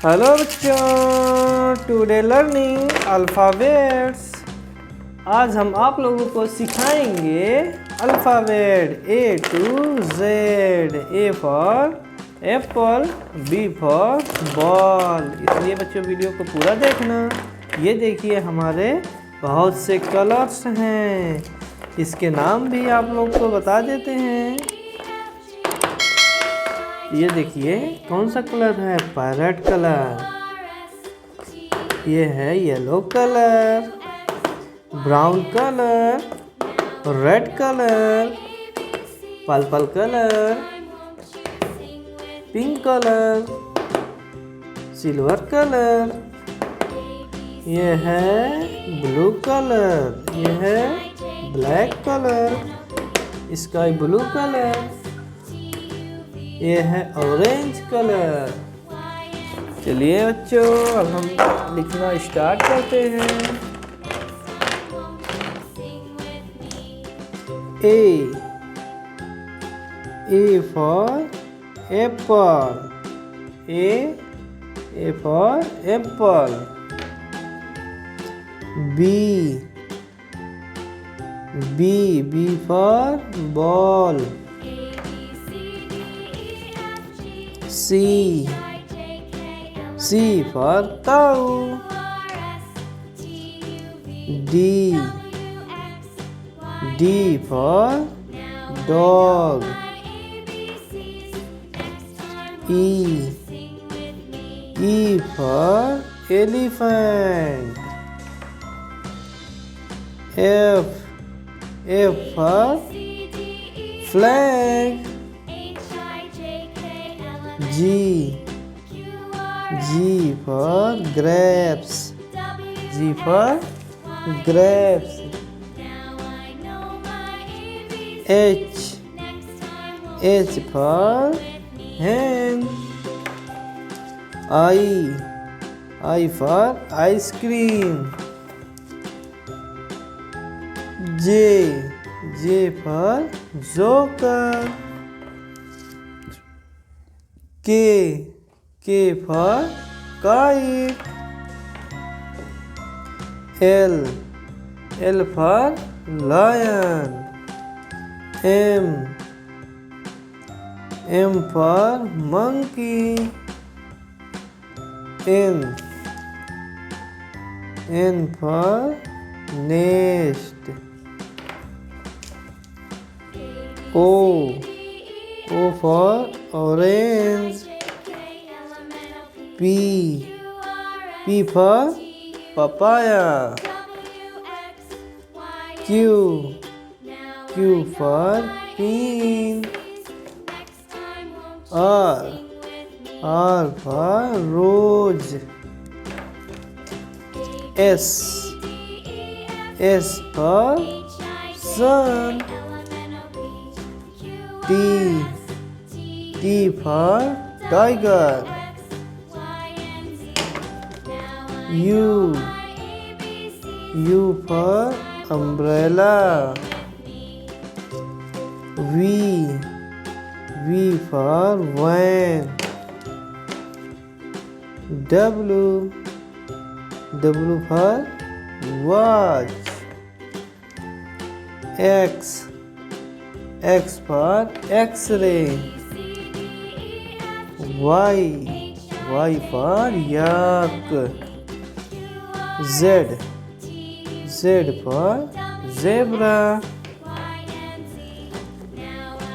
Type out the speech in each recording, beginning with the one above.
Hello बच्चों, today learning alphabets. आज हम आप लोगों को सिखाएंगे alphabet A to Z। A for Apple, B for ball. इसलिए बच्चों वीडियो को पूरा देखना। ये देखिए हमारे बहुत से कलर्स हैं, इसके नाम भी आप लोग को बता देते हैं। ये देखिए कौन सा कलर है, पैरेट कलर। ये है yellow colour, brown colour, red colour, purple colour, pink colour, silver colour. ये है ब्लू कलर, ये है black colour, sky blue colour, ये है ऑरेंज कलर। चलिए बच्चों, अब हम लिखना स्टार्ट करते हैं। A for apple, A for apple। B for ball। C for cow। D for dog। E for elephant। F for flag। G for grapes, G for grapes। H for hen। I for ice cream। J for joker। K for kite। L for lion। M for monkey। N for nest। O for orange। P for papaya। Q for pin। R for rose। S for sun। T for tiger। U for umbrella। V for van। W for watch। X for x-ray। Y for yak। Z for zebra।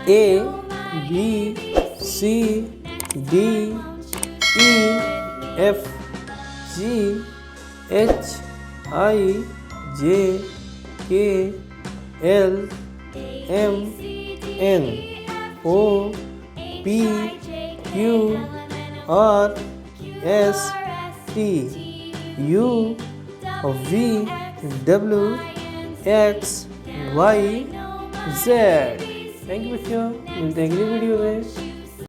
A B C D E F G H I J K L M N O P Q R S T U V W X Y Z। Thank you बच्चों, मिलते हैं अगली video में।